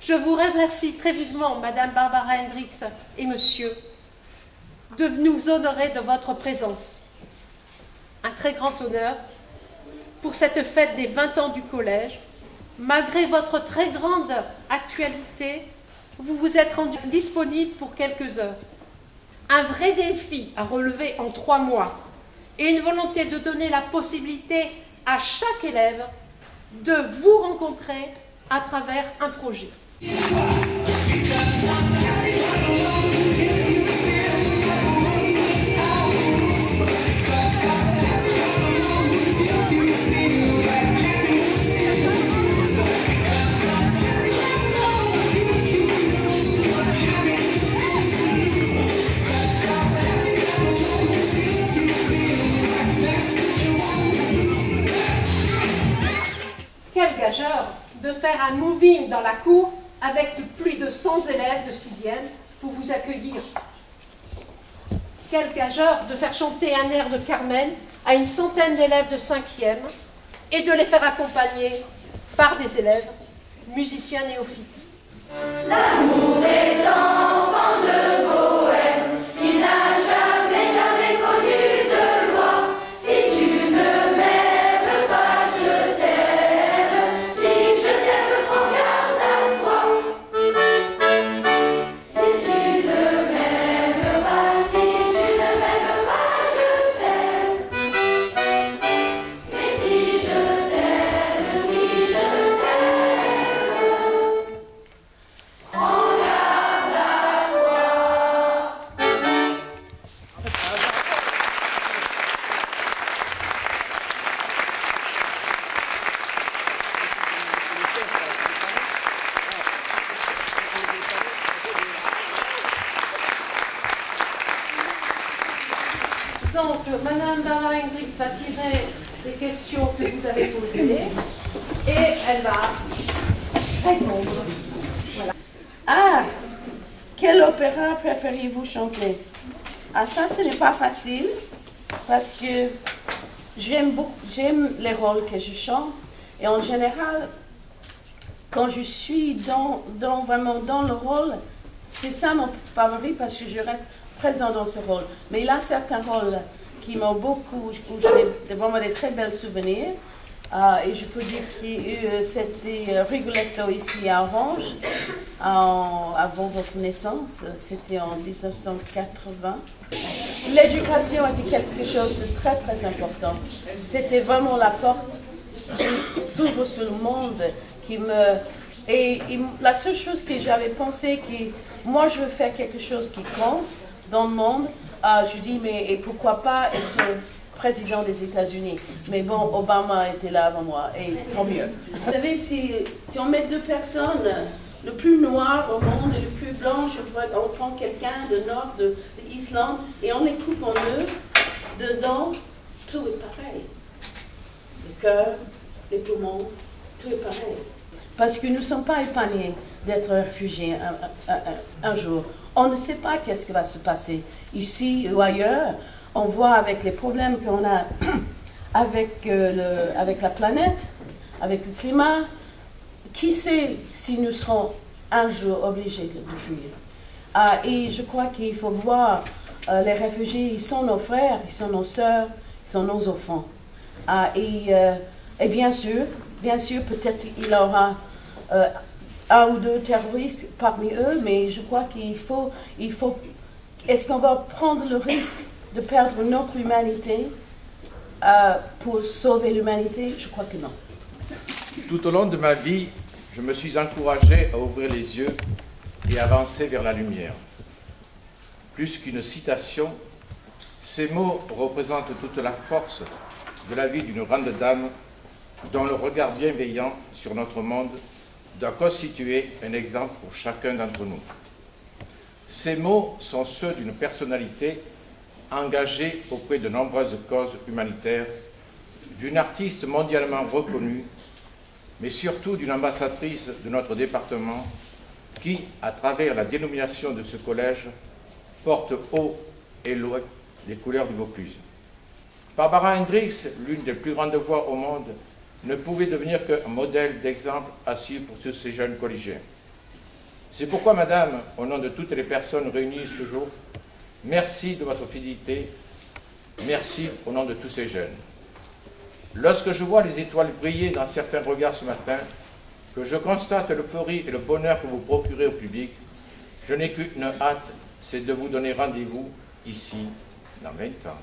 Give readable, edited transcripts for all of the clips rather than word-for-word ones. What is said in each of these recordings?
Je vous remercie très vivement, Madame Barbara Hendricks et Monsieur, de nous honorer de votre présence. Un très grand honneur pour cette fête des 20 ans du collège. Malgré votre très grande actualité, vous vous êtes rendu disponible pour quelques heures. Un vrai défi à relever en 3 mois et une volonté de donner la possibilité à chaque élève de vous rencontrer à travers un projet. Quel gageur de faire un moving dans la cour avec plus de 100 élèves de 6e pour vous accueillir. Quel gageur de faire chanter un air de Carmen à une centaine d'élèves de 5e et de les faire accompagner par des élèves musiciens néophytes. L'amour est enfant de Bohème, il n'a jamais, jamais connu de loi. Si tu ne m'aimes pas, je t'aime. Si je t'aime, prends garde à toi. Si tu ne m'aimes pas, si tu ne m'aimes pas, je t'aime. Mais si je t'aime, si je t'aime, prends garde à toi. Donc, Madame Barbara Hendricks va tirer les questions que vous avez posées et elle va répondre. Voilà. Ah, quel opéra préférez-vous chanter? Ah, ça, ce n'est pas facile parce que j'aime les rôles que je chante et en général, quand je suis vraiment dans le rôle, c'est ça mon favori parce que je reste présent dans ce rôle. Mais il y a certains rôles qui m'ont beaucoup, où j'ai vraiment des très belles souvenirs. Et je peux dire que c'était Rigoletto ici à Orange, avant votre naissance, c'était en 1980. L'éducation était quelque chose de très très important. C'était vraiment la porte qui s'ouvre sur le monde, et la seule chose que j'avais pensé, que moi je veux faire quelque chose qui compte dans le monde, je dis mais et pourquoi pas être président des États-Unis. Mais bon, Obama était là avant moi, et tant mieux. Vous savez, si on met 2 personnes, le plus noir au monde et le plus blanc, on prend quelqu'un de nord, de l'Islande, et on les coupe en deux, dedans, tout est pareil. Le cœur, les poumons, tout est pareil. Parce que nous ne sommes pas épargnés d'être réfugiés un jour. On ne sait pas qu'est-ce qui va se passer ici ou ailleurs. On voit avec les problèmes qu'on a avec la planète, avec le climat. Qui sait si nous serons un jour obligés de fuir. Et je crois qu'il faut voir les réfugiés, ils sont nos frères, ils sont nos sœurs, ils sont nos enfants. Et bien sûr, peut-être il y aura 1 ou 2 terroristes parmi eux, mais je crois qu'il faut. Est-ce qu'on va prendre le risque de perdre notre humanité pour sauver l'humanité? Je crois que non. Tout au long de ma vie, je me suis encouragé à ouvrir les yeux et avancer vers la lumière. Plus qu'une citation, ces mots représentent toute la force de la vie d'une grande dame dont le regard bienveillant sur notre monde doit constituer un exemple pour chacun d'entre nous. Ces mots sont ceux d'une personnalité engagée auprès de nombreuses causes humanitaires, d'une artiste mondialement reconnue, mais surtout d'une ambassadrice de notre département qui, à travers la dénomination de ce collège, porte haut et loin les couleurs du Vaucluse. Barbara Hendricks, l'une des plus grandes voix au monde, ne pouvait devenir qu'un modèle d'exemple à suivre pour tous ces jeunes collégiens. C'est pourquoi, Madame, au nom de toutes les personnes réunies ce jour, merci de votre fidélité, merci au nom de tous ces jeunes. Lorsque je vois les étoiles briller dans certains regards ce matin, que je constate l'euphorie et le bonheur que vous procurez au public, je n'ai qu'une hâte, c'est de vous donner rendez-vous ici dans 20 ans.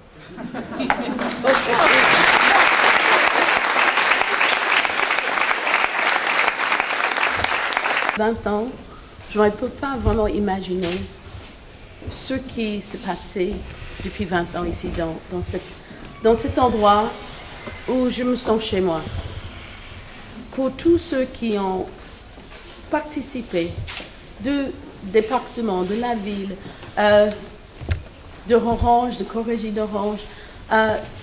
20 ans, je ne peux pas vraiment imaginer ce qui s'est passé depuis 20 ans ici, dans cet endroit où je me sens chez moi. Pour tous ceux qui ont participé du département, de la ville, de Orange, de Corrégie d'Orange,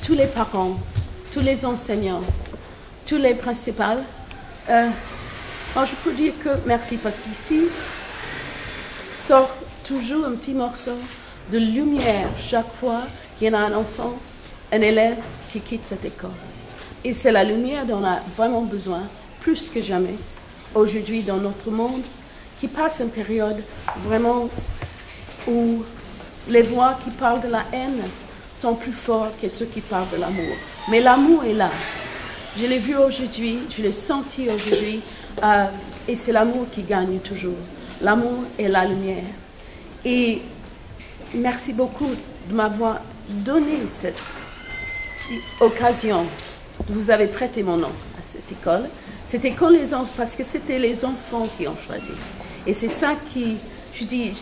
tous les parents, tous les enseignants, tous les principales, moi, je peux dire que merci, parce qu'ici sort toujours un petit morceau de lumière chaque fois qu'il y a un enfant, un élève qui quitte cette école. Et c'est la lumière dont on a vraiment besoin, plus que jamais, aujourd'hui dans notre monde, qui passe une période vraiment où les voix qui parlent de la haine sont plus fortes que ceux qui parlent de l'amour. Mais l'amour est là. Je l'ai vu aujourd'hui, je l'ai senti aujourd'hui, et c'est l'amour qui gagne toujours. L'amour et la lumière. Et merci beaucoup de m'avoir donné cette occasion. Vous avez prêté mon nom à cette école. C'était quand les enfants, parce que c'était les enfants qui ont choisi. Et c'est ça qui, je dis,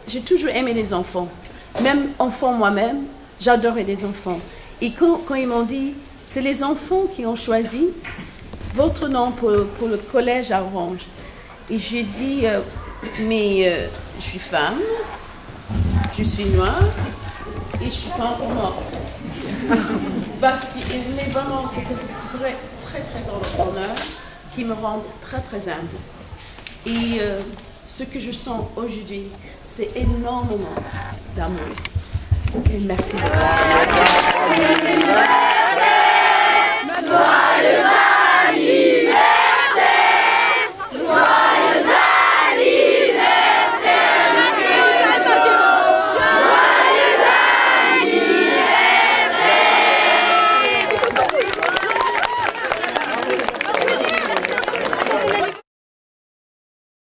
j'ai toujours aimé les enfants. Même enfant moi-même, j'adorais les enfants. Et quand ils m'ont dit, c'est les enfants qui ont choisi votre nom pour le collège à Orange. Et j'ai dit, mais je suis femme, je suis noire et je ne suis pas encore morte. Parce que vraiment, c'était un très, très, très grand honneur qui me rend très, très humble. Et ce que je sens aujourd'hui, c'est énormément d'amour. Et merci beaucoup.